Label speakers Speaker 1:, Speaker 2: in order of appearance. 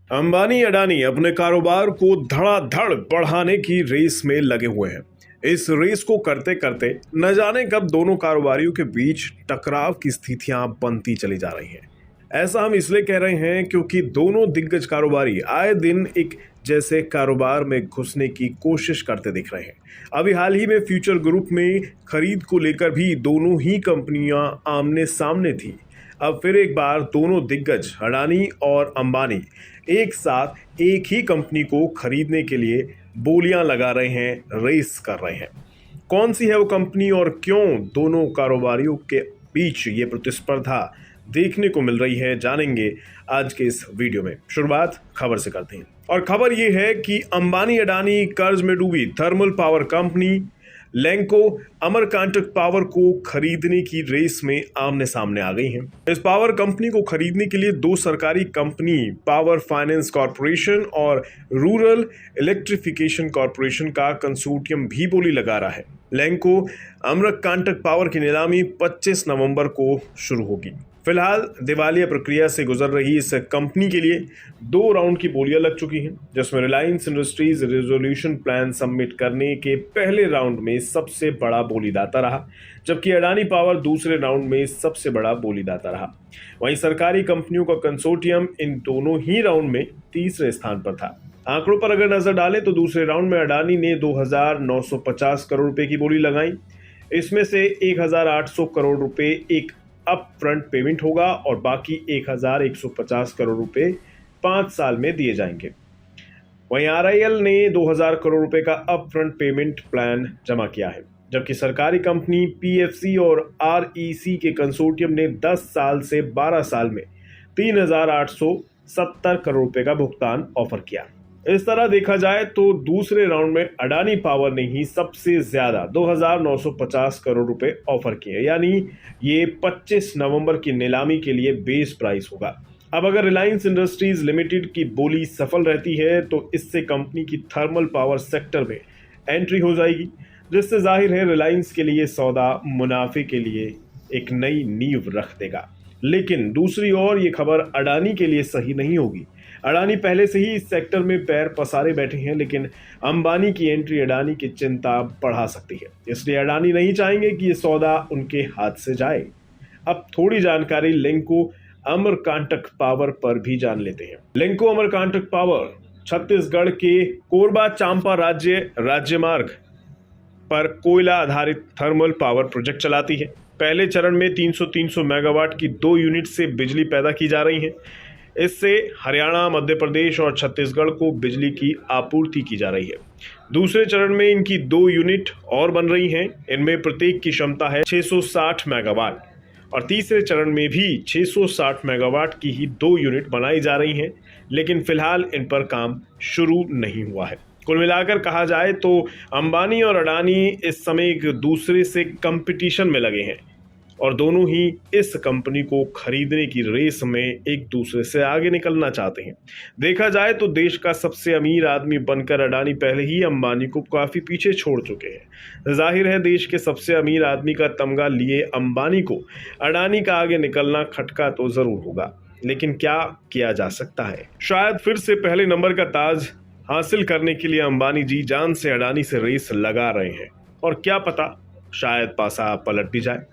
Speaker 1: अंबानी अडानी अपने कारोबार को धड़ाधड़ बढ़ाने की रेस में लगे हुए हैं। इस रेस को करते करते न जाने कब दोनों कारोबारियों के बीच टकराव की स्थितियां बनती चली जा रही हैं। ऐसा हम इसलिए कह रहे हैं क्योंकि दोनों दिग्गज कारोबारी आए दिन एक जैसे कारोबार में घुसने की कोशिश करते दिख रहे हैं। अभी हाल ही में फ्यूचर ग्रुप में खरीद को लेकर भी दोनों ही कंपनियां आमने सामने थी। अब फिर एक बार दोनों दिग्गज अडानी और अंबानी एक साथ एक ही कंपनी को खरीदने के लिए बोलियां लगा रहे हैं, रेस कर रहे हैं। कौन सी है वो कंपनी और क्यों दोनों कारोबारियों के बीच ये प्रतिस्पर्धा देखने को मिल रही है, जानेंगे आज के इस वीडियो में। शुरुआत खबर से करते हैं और खबर ये है कि अंबानी अडानी कर्ज में डूबी thermal power company Lanco Amarkantak power को खरीदने की रेस में आमने सामने आ गई हैं। इस पावर कंपनी को खरीदने के लिए दो सरकारी कंपनी पावर फाइनेंस कॉरपोरेशन और रूरल इलेक्ट्रिफिकेशन कॉरपोरेशन का कंसोर्टियम भी बोली लगा रहा है। लैंको अमरकांटक पावर की नीलामी 25 नवंबर को शुरू होगी। फिलहाल दिवालिया प्रक्रिया से गुजर रही इस कंपनी के लिए 2 राउंड की बोलियां लग चुकी हैं, जिसमें Reliance industries resolution plan submit करने के पहले राउंड में सबसे बड़ा बोलीदाता रहा, जबकि अडानी पावर दूसरे राउंड में सबसे बड़ा बोलीदाता रहा। वहीं सरकारी कंपनियों का कंसोर्टियम इन दोनों ही राउंड में तीसरे स्थान पर था। आंकड़ों पर अगर नजर डालें तो दूसरे राउंड में अडानी ने 2,950 करोड़ रुपए की बोली लगाई। इसमें से 1,800 करोड़ रुपए एक अप फ्रंट पेमेंट होगा और बाकी 1,150 करोड़ रुपए 5 साल में दिए जाएंगे। वहीं आरआईएल ने 2,000 करोड़ रुपए का अप फ्रंट पेमेंट प्लान जमा किया है, जबकि सरकारी कंपनी पीएफसी और आरईसी के कंसोर्टियम ने 10 साल से 12 साल में 3,870 करोड़ रुपए का भुगतान ऑफर किया। इस तरह देखा जाए तो दूसरे राउंड में अडानी पावर ने ही सबसे ज्यादा 2,950 करोड़ रुपए ऑफर किए, यानी ये 25 नवंबर की नीलामी के लिए बेस प्राइस होगा। अब अगर रिलायंस इंडस्ट्रीज लिमिटेड की बोली सफल रहती है तो इससे कंपनी की थर्मल पावर सेक्टर में एंट्री हो जाएगी, जिससे जाहिर है रिलायंस के लिए सौदा मुनाफे के लिए एक नई नींव रख देगा। लेकिन दूसरी ओर ये खबर अडानी के लिए सही नहीं होगी। अडानी पहले से ही इस सेक्टर में पैर पसारे बैठे हैं, लेकिन अंबानी की एंट्री अडानी की चिंता बढ़ा सकती है। इसलिए अडानी नहीं चाहेंगे कि ये सौदा उनके हाथ से जाए। अब थोड़ी जानकारी लैंको अमरकांटक पावर पर भी जान लेते हैं। लैंको अमरकांटक पावर छत्तीसगढ़ के कोरबा चांपा राज्य मार्ग पर कोयला आधारित थर्मल पावर प्रोजेक्ट चलाती है। पहले चरण में 300 मेगावाट की 2 यूनिट से बिजली पैदा की जा रही है। इससे हरियाणा, मध्य प्रदेश और छत्तीसगढ़ को बिजली की आपूर्ति की जा रही है। दूसरे चरण में इनकी 2 यूनिट और बन रही हैं। इनमें प्रत्येक की क्षमता है 660 मेगावाट और तीसरे चरण में भी 660 मेगावाट की ही 2 यूनिट बनाई जा रही हैं, लेकिन फिलहाल इन पर काम शुरू नहीं हुआ है। कुल मिलाकर कहा जाए तो अंबानी और अडानी इस समय एक दूसरे से कंपटीशन में लगे हैं और दोनों ही इस कंपनी को खरीदने की रेस में एक दूसरे से आगे निकलना चाहते हैं। देखा जाए तो देश का सबसे अमीर आदमी बनकर अडानी पहले ही अंबानी को काफी पीछे छोड़ चुके हैं। जाहिर है देश के सबसे अमीर आदमी का तमगा लिए अंबानी को अडानी का आगे निकलना खटका तो जरूर होगा, लेकिन क्या किया जा सकता है? शायद फिर से पहले नंबर का ताज हासिल करने के लिए अंबानी जी जान से अडानी से रेस लगा रहे हैं और क्या पता शायद पासा पलट भी जाए।